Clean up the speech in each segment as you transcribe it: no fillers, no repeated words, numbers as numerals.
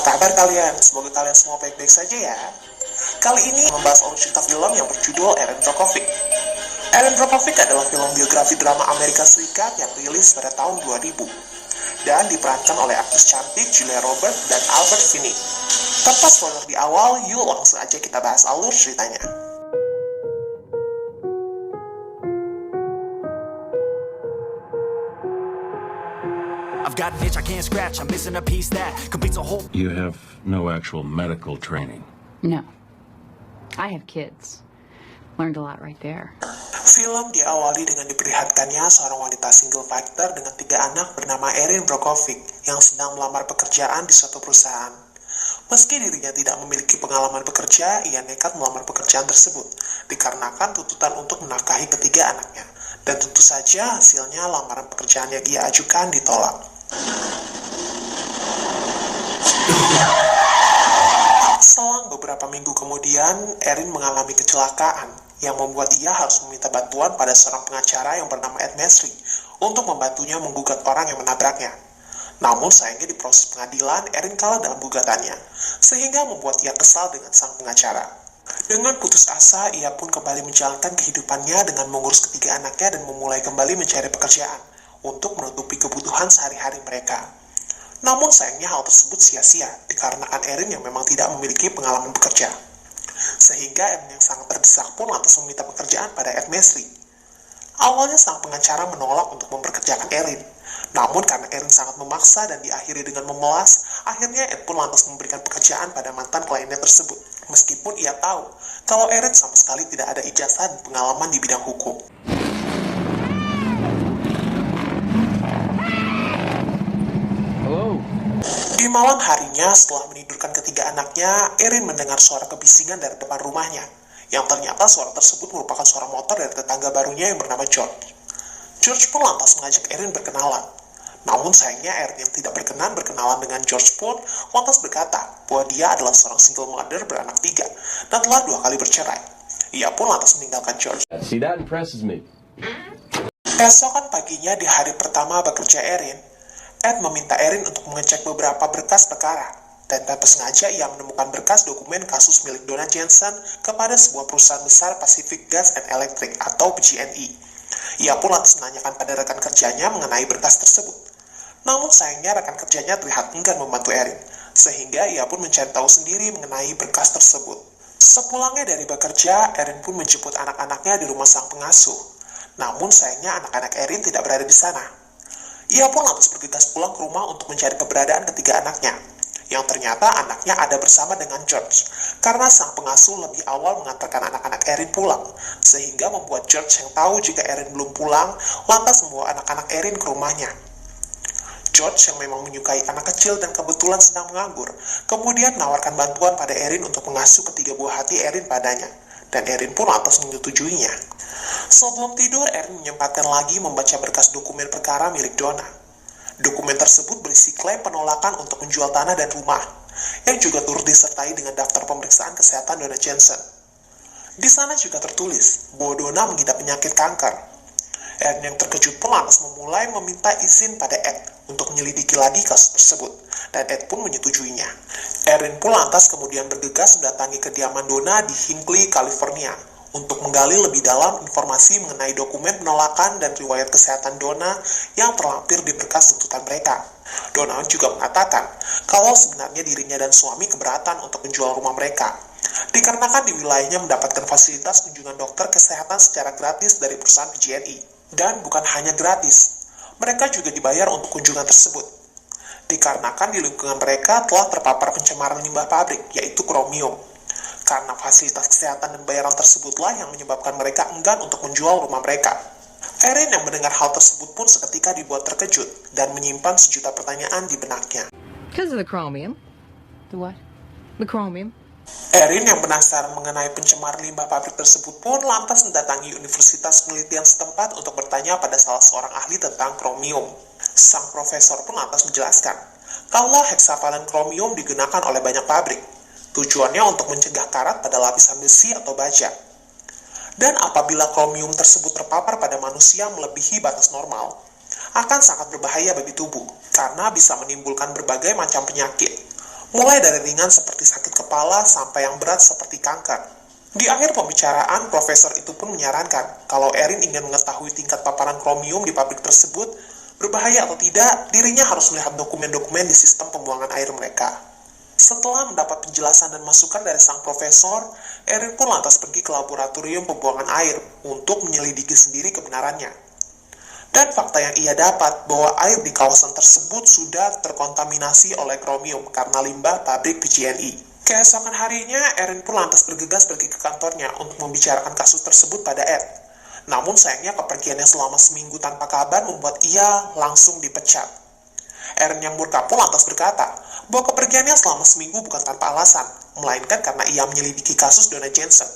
Apa kabar kalian? Semoga kalian semua baik-baik saja ya. Kali ini membahas alur cerita film yang berjudul Erin Brockovich. Erin Brockovich adalah film biografi drama Amerika Serikat yang rilis pada tahun 2000 dan diperankan oleh aktris cantik Julia Roberts dan Albert Finney. Tanpa spoiler di awal, yuk langsung aja kita bahas alur ceritanya. I've got an itch I can't scratch, I'm missing a piece that completes a whole... You have no actual medical training. No. I have kids. Learned a lot right there. Film diawali dengan diperlihatkannya seorang wanita single fighter dengan 3 anak bernama Erin Brockovich yang sedang melamar pekerjaan di suatu perusahaan. Meski dirinya tidak memiliki pengalaman bekerja, ia nekat melamar pekerjaan tersebut dikarenakan tuntutan untuk menafkahi ketiga anaknya. Dan tentu saja hasilnya lamaran pekerjaan yang ia ajukan ditolak. Selang beberapa minggu kemudian, Erin mengalami kecelakaan yang membuat ia harus meminta bantuan pada seorang pengacara yang bernama Ed Mesri untuk membantunya menggugat orang yang menabraknya. Namun sayangnya di proses pengadilan, Erin kalah dalam gugatannya, sehingga membuat ia kesal dengan sang pengacara. Dengan putus asa, ia pun kembali menjalankan kehidupannya dengan mengurus ketiga anaknya dan memulai kembali mencari pekerjaan untuk menutupi kebutuhan sehari-hari mereka. Namun sayangnya hal tersebut sia-sia dikarenakan Erin yang memang tidak memiliki pengalaman bekerja. Sehingga Erin yang sangat terdesak pun lantas meminta pekerjaan pada Ed Mesri. Awalnya sang pengacara menolak untuk memperkerjakan Erin. Namun karena Erin sangat memaksa dan diakhiri dengan memelas, akhirnya Ed pun lantas memberikan pekerjaan pada mantan kliennya tersebut. Meskipun ia tahu kalau Erin sama sekali tidak ada ijazah dan pengalaman di bidang hukum. Di malam harinya, setelah menidurkan ketiga anaknya, Erin mendengar suara kebisingan dari depan rumahnya, yang ternyata suara tersebut merupakan suara motor dari tetangga barunya yang bernama George. George pun lantas mengajak Erin berkenalan. Namun sayangnya Erin yang tidak berkenalan dengan George pun lantas berkata bahwa dia adalah seorang single mother beranak 3 dan telah 2 kali bercerai. Ia pun lantas meninggalkan George. See, that impresses me. Keesokan paginya di hari pertama bekerja Erin, Ed meminta Erin untuk mengecek beberapa berkas perkara, dan tanpa sengaja ia menemukan berkas dokumen kasus milik Donna Jensen kepada sebuah perusahaan besar Pacific Gas and Electric atau PG&E. Ia pun lantas menanyakan pada rekan kerjanya mengenai berkas tersebut. Namun sayangnya rekan kerjanya terlihat enggan membantu Erin, sehingga ia pun mencari tahu sendiri mengenai berkas tersebut. Sepulangnya dari bekerja, Erin pun menjemput anak-anaknya di rumah sang pengasuh. Namun sayangnya anak-anak Erin tidak berada di sana. Ia pun lantas bergegas pulang ke rumah untuk mencari keberadaan ketiga anaknya, yang ternyata anaknya ada bersama dengan George, karena sang pengasuh lebih awal mengantarkan anak-anak Erin pulang, sehingga membuat George yang tahu jika Erin belum pulang, lantas membawa anak-anak Erin ke rumahnya. George yang memang menyukai anak kecil dan kebetulan sedang menganggur, kemudian menawarkan bantuan pada Erin untuk mengasuh ketiga buah hati Erin padanya, dan Erin pun lantas menyetujuinya. Sebelum tidur, Erin menyempatkan lagi membaca berkas dokumen perkara milik Donna. Dokumen tersebut berisi klaim penolakan untuk menjual tanah dan rumah, yang juga turut disertai dengan daftar pemeriksaan kesehatan Donna Jensen. Di sana juga tertulis bahwa Donna mengidap penyakit kanker. Erin yang terkejut pun lantas memulai meminta izin pada Ed untuk menyelidiki lagi kasus tersebut, dan Ed pun menyetujuinya. Erin pun lantas kemudian bergegas mendatangi kediaman Donna di Hinckley, California, untuk menggali lebih dalam informasi mengenai dokumen penolakan dan riwayat kesehatan Donna yang terlampir di berkas tuntutan mereka. Donna juga mengatakan kalau sebenarnya dirinya dan suami keberatan untuk menjual rumah mereka, dikarenakan di wilayahnya mendapatkan fasilitas kunjungan dokter kesehatan secara gratis dari perusahaan PG&E. Dan bukan hanya gratis, mereka juga dibayar untuk kunjungan tersebut, dikarenakan di lingkungan mereka telah terpapar pencemaran limbah pabrik, yaitu kromium. Karena fasilitas kesehatan dan bayaran tersebutlah yang menyebabkan mereka enggan untuk menjual rumah mereka. Erin yang mendengar hal tersebut pun seketika dibuat terkejut dan menyimpan sejuta pertanyaan di benaknya. Because of the chromium. The what? The chromium. Erin yang penasaran mengenai pencemaran limbah pabrik tersebut pun lantas mendatangi universitas penelitian setempat untuk bertanya pada salah seorang ahli tentang kromium. Sang profesor pun lantas menjelaskan kalau heksavalen kromium digunakan oleh banyak pabrik. Tujuannya untuk mencegah karat pada lapisan besi atau baja. Dan apabila kromium tersebut terpapar pada manusia melebihi batas normal, akan sangat berbahaya bagi tubuh, karena bisa menimbulkan berbagai macam penyakit, mulai dari ringan seperti sakit kepala sampai yang berat seperti kanker. Di akhir pembicaraan, profesor itu pun menyarankan kalau Erin ingin mengetahui tingkat paparan kromium di pabrik tersebut, berbahaya atau tidak, dirinya harus melihat dokumen-dokumen di sistem pembuangan air mereka. Setelah mendapat penjelasan dan masukan dari sang profesor, Erin pun lantas pergi ke laboratorium pembuangan air untuk menyelidiki sendiri kebenarannya. Dan fakta yang ia dapat bahwa air di kawasan tersebut sudah terkontaminasi oleh kromium karena limbah pabrik PG&E. Keesokan harinya, Erin pun lantas bergegas pergi ke kantornya untuk membicarakan kasus tersebut pada Ed. Namun sayangnya kepergiannya selama seminggu tanpa kabar membuat ia langsung dipecat. Erin yang murka pun lantas berkata bahwa kepergiannya selama seminggu bukan tanpa alasan, melainkan karena ia menyelidiki kasus Donna Jensen.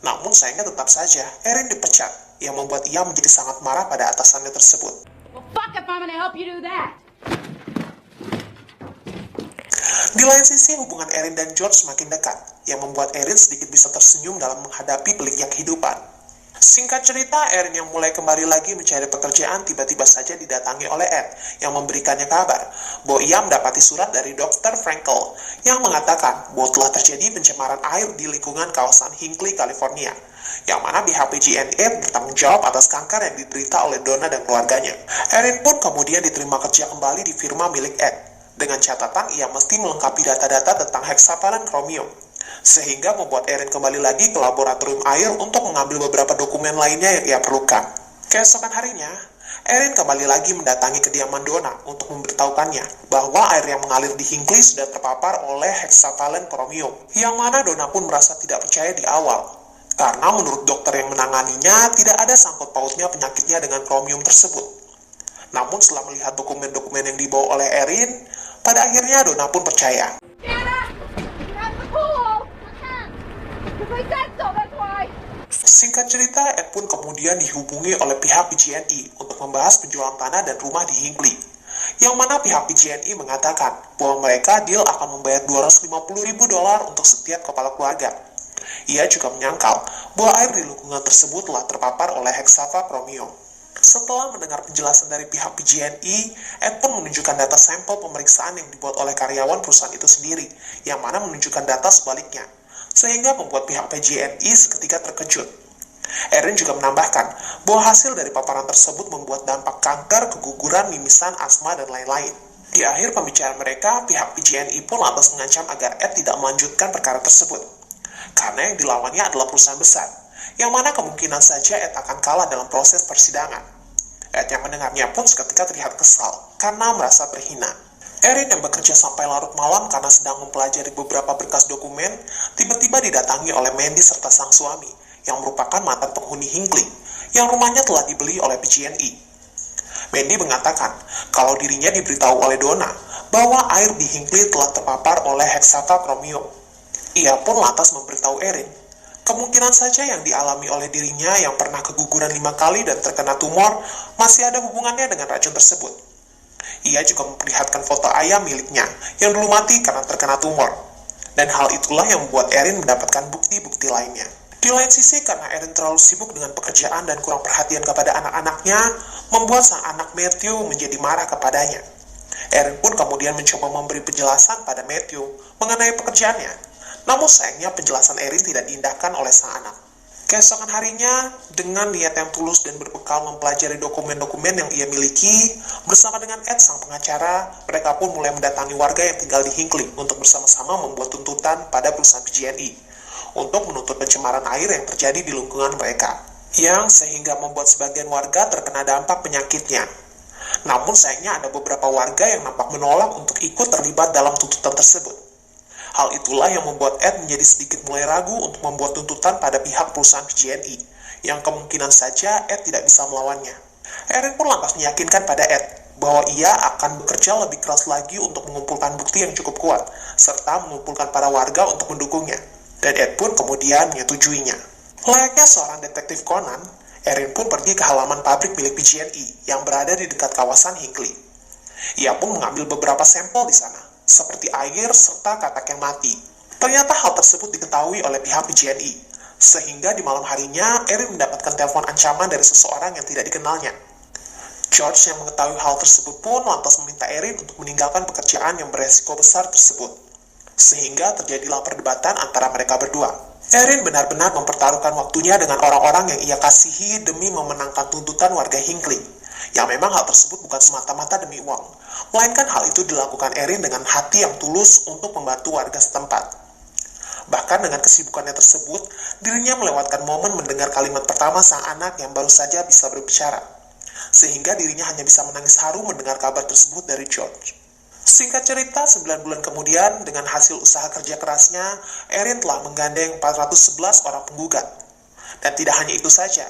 Namun sayangnya tetap saja Erin dipecat, yang membuat ia menjadi sangat marah pada atasannya tersebut. Well, fuck if I'm gonna help you do that. Di lain sisi, hubungan Erin dan George semakin dekat, yang membuat Erin sedikit bisa tersenyum dalam menghadapi peliknya kehidupan. Singkat cerita, Erin yang mulai kembali lagi mencari pekerjaan tiba-tiba saja didatangi oleh Ed yang memberikannya kabar bahwa ia mendapati surat dari Dr. Frankel yang mengatakan bahwa telah terjadi pencemaran air di lingkungan kawasan Hinckley, California, yang mana pihak PG&E bertanggung jawab atas kanker yang diderita oleh Donna dan keluarganya. Erin pun kemudian diterima kerja kembali di firma milik Ed, dengan catatan ia mesti melengkapi data-data tentang heksapalen kromium, sehingga membuat Erin kembali lagi ke laboratorium air untuk mengambil beberapa dokumen lainnya yang ia perlukan. Keesokan harinya, Erin kembali lagi mendatangi kediaman Donna untuk memberitahukannya bahwa air yang mengalir di Hinckley sudah terpapar oleh heksapalen kromium, yang mana Donna pun merasa tidak percaya di awal, karena menurut dokter yang menanganinya tidak ada sangkut pautnya penyakitnya dengan kromium tersebut. Namun setelah melihat dokumen-dokumen yang dibawa oleh Erin, pada akhirnya Donna pun percaya. Singkat cerita, Ed pun kemudian dihubungi oleh pihak PG&E untuk membahas penjualan tanah dan rumah di Hinckley, yang mana pihak PG&E mengatakan bahwa mereka deal akan membayar $250.000 untuk setiap kepala keluarga. Ia juga menyangkal bahwa air di lingkungan tersebut telah terpapar oleh heksava kromium. Setelah mendengar penjelasan dari pihak PG&E, Ed pun menunjukkan data sampel pemeriksaan yang dibuat oleh karyawan perusahaan itu sendiri, yang mana menunjukkan data sebaliknya, sehingga membuat pihak PG&E seketika terkejut. Erin juga menambahkan bahwa hasil dari paparan tersebut membuat dampak kanker, keguguran, mimisan, asma, dan lain-lain. Di akhir pembicaraan mereka, pihak PG&E pun lantas mengancam agar Ed tidak melanjutkan perkara tersebut, karena yang dilawannya adalah perusahaan besar, yang mana kemungkinan saja Ed akan kalah dalam proses persidangan. Ed yang mendengarnya pun seketika terlihat kesal karena merasa terhina. Erin yang bekerja sampai larut malam karena sedang mempelajari beberapa berkas dokumen, tiba-tiba didatangi oleh Mandy serta sang suami, yang merupakan mantan penghuni Hinckley, yang rumahnya telah dibeli oleh PG&E. Mandy mengatakan kalau dirinya diberitahu oleh Donna bahwa air di Hinckley telah terpapar oleh heksava kromium. Ia pun lantas memberitahu Erin kemungkinan saja yang dialami oleh dirinya yang pernah keguguran 5 kali dan terkena tumor masih ada hubungannya dengan racun tersebut. Ia juga memperlihatkan foto ayam miliknya yang dulu mati karena terkena tumor. Dan hal itulah yang membuat Erin mendapatkan bukti-bukti lainnya. Di lain sisi, karena Erin terlalu sibuk dengan pekerjaan dan kurang perhatian kepada anak-anaknya, membuat sang anak Matthew menjadi marah kepadanya. Erin pun kemudian mencoba memberi penjelasan pada Matthew mengenai pekerjaannya. Namun sayangnya penjelasan Erin tidak diindahkan oleh sang anak. Keesokan harinya, dengan niat yang tulus dan berbekal mempelajari dokumen-dokumen yang ia miliki, bersama dengan Ed sang pengacara, mereka pun mulai mendatangi warga yang tinggal di Hinckley untuk bersama-sama membuat tuntutan pada perusahaan PG&E untuk menuntut pencemaran air yang terjadi di lingkungan mereka, yang sehingga membuat sebagian warga terkena dampak penyakitnya. Namun sayangnya ada beberapa warga yang nampak menolak untuk ikut terlibat dalam tuntutan tersebut. Hal itulah yang membuat Ed menjadi sedikit mulai ragu untuk membuat tuntutan pada pihak perusahaan PG&E, yang kemungkinan saja Ed tidak bisa melawannya. Erin pun lantas meyakinkan pada Ed bahwa ia akan bekerja lebih keras lagi untuk mengumpulkan bukti yang cukup kuat, serta mengumpulkan para warga untuk mendukungnya. Dan Ed pun kemudian menyetujuinya. Layaknya seorang detektif Conan, Erin pun pergi ke halaman pabrik milik PG&E yang berada di dekat kawasan Hinckley. Ia pun mengambil beberapa sampel di sana, seperti air serta katak yang mati. Ternyata hal tersebut diketahui oleh pihak PG&E, sehingga di malam harinya Erin mendapatkan telepon ancaman dari seseorang yang tidak dikenalnya. George yang mengetahui hal tersebut pun lantas meminta Erin untuk meninggalkan pekerjaan yang beresiko besar tersebut. sehingga terjadilah perdebatan antara mereka berdua. Erin benar-benar mempertaruhkan waktunya dengan orang-orang yang ia kasihi demi memenangkan tuntutan warga Hinckley, yang memang hal tersebut bukan semata-mata demi uang, melainkan hal itu dilakukan Erin dengan hati yang tulus untuk membantu warga setempat. Bahkan dengan kesibukannya tersebut, dirinya melewatkan momen mendengar kalimat pertama sang anak yang baru saja bisa berbicara, sehingga dirinya hanya bisa menangis haru mendengar kabar tersebut dari George. Singkat cerita, 9 bulan kemudian, dengan hasil usaha kerja kerasnya, Erin telah menggandeng 411 orang penggugat. Dan tidak hanya itu saja,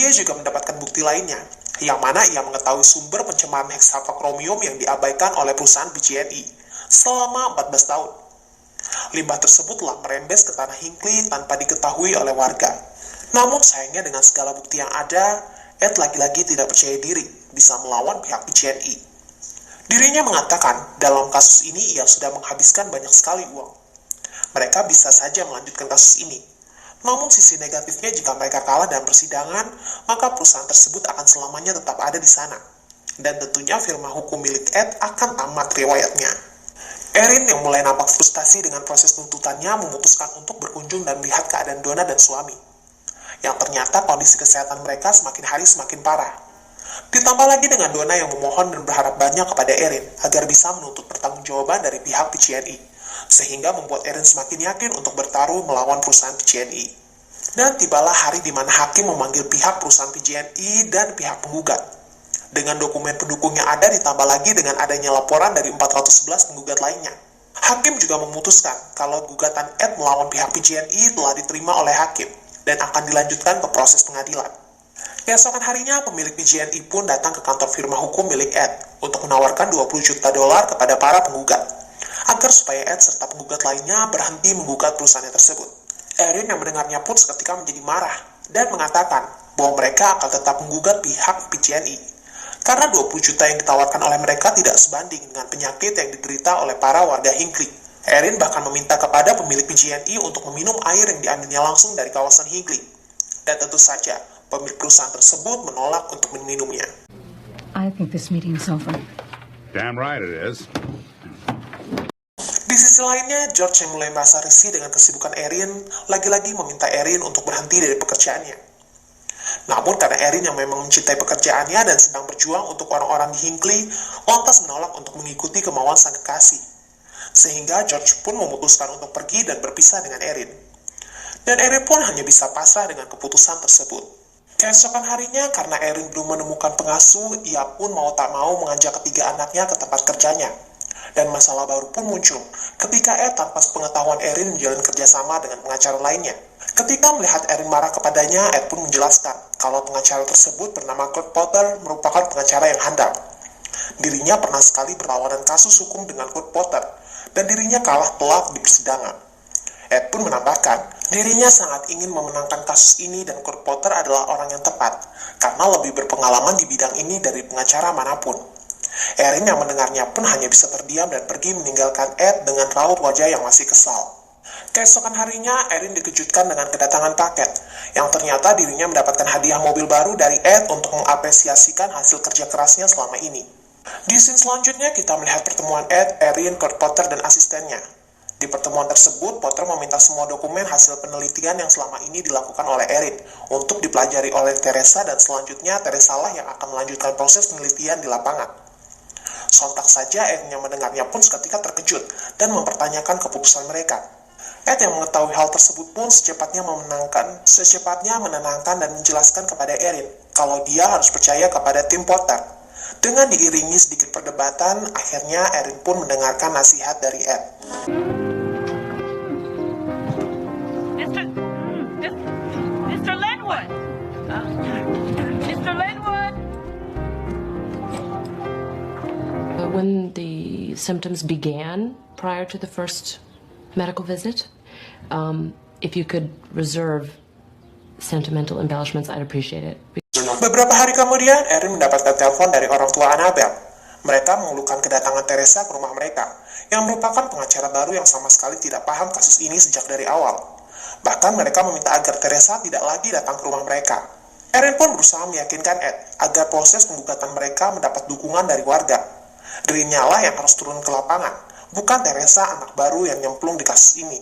ia juga mendapatkan bukti lainnya, yang mana ia mengetahui sumber pencemaran hexafakromium yang diabaikan oleh perusahaan PG&E selama 14 tahun. Limbah tersebut telah merembes ke tanah Hinckley tanpa diketahui oleh warga. Namun sayangnya dengan segala bukti yang ada, Ed lagi-lagi tidak percaya diri bisa melawan pihak PG&E. Dirinya mengatakan dalam kasus ini ia sudah menghabiskan banyak sekali uang. Mereka bisa saja melanjutkan kasus ini. Namun sisi negatifnya jika mereka kalah dalam persidangan, maka perusahaan tersebut akan selamanya tetap ada di sana. Dan tentunya firma hukum milik Ed akan tamat riwayatnya. Erin yang mulai nampak frustasi dengan proses tuntutannya memutuskan untuk berkunjung dan melihat keadaan Donna dan suami. Yang ternyata kondisi kesehatan mereka semakin hari semakin parah. Ditambah lagi dengan Donna yang memohon dan berharap banyak kepada Erin agar bisa menuntut pertanggungjawaban dari pihak PG&E, sehingga membuat Erin semakin yakin untuk bertaruh melawan perusahaan PG&E. Dan tibalah hari di mana hakim memanggil pihak perusahaan PG&E dan pihak penggugat. Dengan dokumen pendukung yang ada ditambah lagi dengan adanya laporan dari 411 penggugat lainnya. Hakim juga memutuskan kalau gugatan Ed melawan pihak PG&E telah diterima oleh hakim dan akan dilanjutkan ke proses pengadilan. Keesokan harinya, pemilik PG&E pun datang ke kantor firma hukum milik Ed untuk menawarkan $20 juta kepada para penggugat, agar supaya Ed serta penggugat lainnya berhenti menggugat perusahaannya tersebut. Erin yang mendengarnya pun seketika menjadi marah dan mengatakan bahwa mereka akan tetap menggugat pihak PG&E, karena 20 juta yang ditawarkan oleh mereka tidak sebanding dengan penyakit yang diderita oleh para warga Hinckley. Erin bahkan meminta kepada pemilik PG&E untuk meminum air yang diambilnya langsung dari kawasan Hinckley. Dan tentu saja, pemilik perusahaan tersebut menolak untuk meminumnya. I think this meeting is over. Damn right it is. Di sisi lainnya, George yang mulai merasa risih dengan kesibukan Erin, lagi-lagi meminta Erin untuk berhenti dari pekerjaannya. Namun karena Erin yang memang mencintai pekerjaannya dan sedang berjuang untuk orang-orang di Hinckley, lantas menolak untuk mengikuti kemauan sang kekasih. Sehingga George pun memutuskan untuk pergi dan berpisah dengan Erin. Dan Erin pun hanya bisa pasrah dengan keputusan tersebut. Keesokan harinya, karena Erin belum menemukan pengasuh, ia pun mau tak mau mengajak ketiga anaknya ke tempat kerjanya. Dan masalah baru pun muncul ketika Ed tanpa sepengetahuan Erin menjalin kerjasama dengan pengacara lainnya. Ketika melihat Erin marah kepadanya, Ed pun menjelaskan kalau pengacara tersebut bernama Kurt Potter merupakan pengacara yang handal. Dirinya pernah sekali berlawanan kasus hukum dengan Kurt Potter, dan dirinya kalah telak di persidangan. Ed pun menambahkan, dirinya sangat ingin memenangkan kasus ini dan Kurt Potter adalah orang yang tepat, karena lebih berpengalaman di bidang ini dari pengacara manapun. Erin yang mendengarnya pun hanya bisa terdiam dan pergi meninggalkan Ed dengan raut wajah yang masih kesal. Keesokan harinya, Erin dikejutkan dengan kedatangan paket, yang ternyata dirinya mendapatkan hadiah mobil baru dari Ed untuk mengapresiasikan hasil kerja kerasnya selama ini. Di scene selanjutnya, kita melihat pertemuan Ed, Erin, Kurt Potter, dan asistennya. Di pertemuan tersebut, Potter meminta semua dokumen hasil penelitian yang selama ini dilakukan oleh Erin untuk dipelajari oleh Teresa, dan selanjutnya Teresa lah yang akan melanjutkan proses penelitian di lapangan. Sontak saja Erin yang mendengarnya pun seketika terkejut dan mempertanyakan keputusan mereka. Ed yang mengetahui hal tersebut pun secepatnya menenangkan dan menjelaskan kepada Erin kalau dia harus percaya kepada tim Potter. Dengan diiringi sedikit perdebatan, akhirnya Erin pun mendengarkan nasihat dari Ed. Mr. Linwood! Mr. Linwood! When the symptoms began prior to the first medical visit, if you could reserve sentimental embellishments, I'd appreciate it. Beberapa hari kemudian, Erin mendapatkan telepon dari orang tua Annabelle. Mereka mengeluhkan kedatangan Teresa ke rumah mereka, yang merupakan pengacara baru yang sama sekali tidak paham kasus ini sejak dari awal. Bahkan mereka meminta agar Teresa tidak lagi datang ke rumah mereka. Erin pun berusaha meyakinkan Ed agar proses penggugatan mereka mendapat dukungan dari warga. Dirinya lah yang harus turun ke lapangan bukan Teresa anak baru yang nyemplung di kasus ini.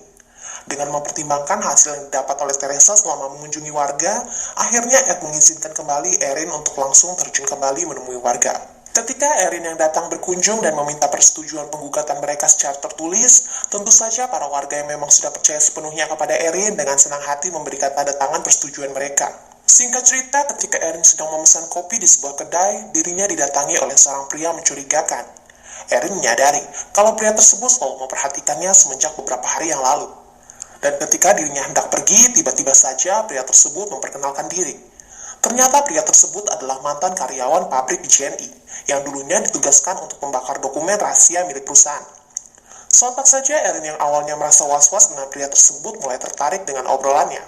Dengan mempertimbangkan hasil yang didapat oleh Teresa selama mengunjungi warga, akhirnya Ed mengizinkan kembali Erin untuk langsung terjun kembali menemui warga. Ketika Erin yang datang berkunjung dan meminta persetujuan penggugatan mereka secara tertulis, tentu saja para warga yang memang sudah percaya sepenuhnya kepada Erin dengan senang hati memberikan tanda tangan persetujuan mereka. Singkat cerita, ketika Erin sedang memesan kopi di sebuah kedai, dirinya didatangi oleh seorang pria mencurigakan. Erin menyadari kalau pria tersebut selalu memperhatikannya semenjak beberapa hari yang lalu. Dan ketika dirinya hendak pergi, tiba-tiba saja pria tersebut memperkenalkan diri. Ternyata pria tersebut adalah mantan karyawan pabrik di GNI, yang dulunya ditugaskan untuk membakar dokumen rahasia milik perusahaan. Sontak saja Erin yang awalnya merasa was-was dengan pria tersebut mulai tertarik dengan obrolannya.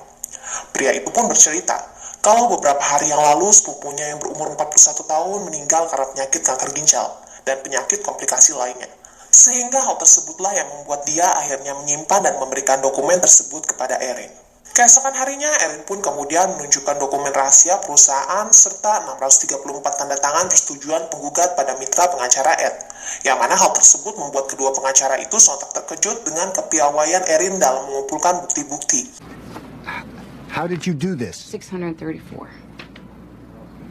Pria itu pun bercerita, kalau beberapa hari yang lalu sepupunya yang berumur 41 tahun meninggal karena penyakit kanker ginjal dan penyakit komplikasi lainnya. Sehingga hal tersebutlah yang membuat dia akhirnya menyimpan dan memberikan dokumen tersebut kepada Erin. Keesokan harinya, Erin pun kemudian menunjukkan dokumen rahasia perusahaan serta 634 tanda tangan persetujuan penggugat pada mitra pengacara Ed, yang mana hal tersebut membuat kedua pengacara itu sontak terkejut dengan kepiawaian Erin dalam mengumpulkan bukti-bukti. How did you do this? 634.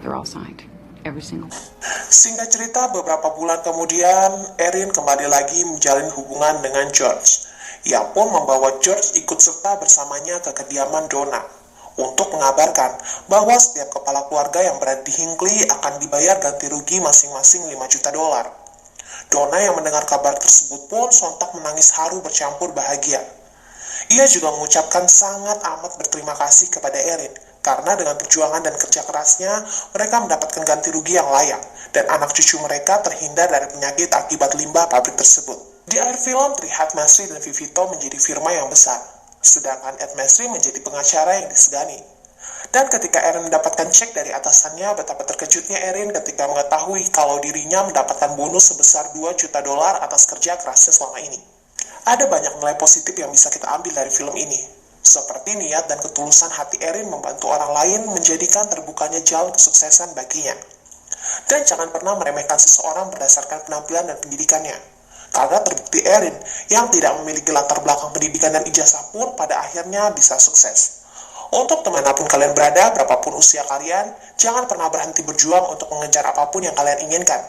They're all signed. Every single one. Singkat cerita, beberapa bulan kemudian, Erin kembali lagi menjalin hubungan dengan George. Ia pun membawa George ikut serta bersamanya ke kediaman Donna untuk mengabarkan bahwa setiap kepala keluarga yang berada di Hinckley akan dibayar ganti rugi masing-masing $5 juta. Donna yang mendengar kabar tersebut pun sontak menangis haru bercampur bahagia. Ia juga mengucapkan sangat amat berterima kasih kepada Erin karena dengan perjuangan dan kerja kerasnya mereka mendapatkan ganti rugi yang layak dan anak cucu mereka terhindar dari penyakit akibat limbah pabrik tersebut. Di akhir film, terlihat Masri dan Vivito menjadi firma yang besar, sedangkan Ed Masri menjadi pengacara yang disegani. Dan ketika Erin mendapatkan cek dari atasannya, betapa terkejutnya Erin ketika mengetahui kalau dirinya mendapatkan bonus sebesar $2 juta atas kerja kerasnya selama ini. Ada banyak nilai positif yang bisa kita ambil dari film ini, seperti niat dan ketulusan hati Erin membantu orang lain menjadikan terbukanya jalan kesuksesan baginya. Dan jangan pernah meremehkan seseorang berdasarkan penampilan dan pendidikannya. Karena terbukti Erin yang tidak memiliki latar belakang pendidikan dan ijazah pun pada akhirnya bisa sukses. Untuk temanapun kalian berada, berapapun usia kalian, jangan pernah berhenti berjuang untuk mengejar apapun yang kalian inginkan.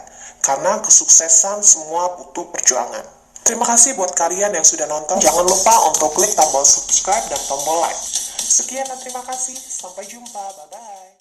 Karena kesuksesan semua butuh perjuangan. Terima kasih buat kalian yang sudah nonton. Jangan lupa untuk klik tombol subscribe dan tombol like. Sekian dan terima kasih. Sampai jumpa. Bye-bye.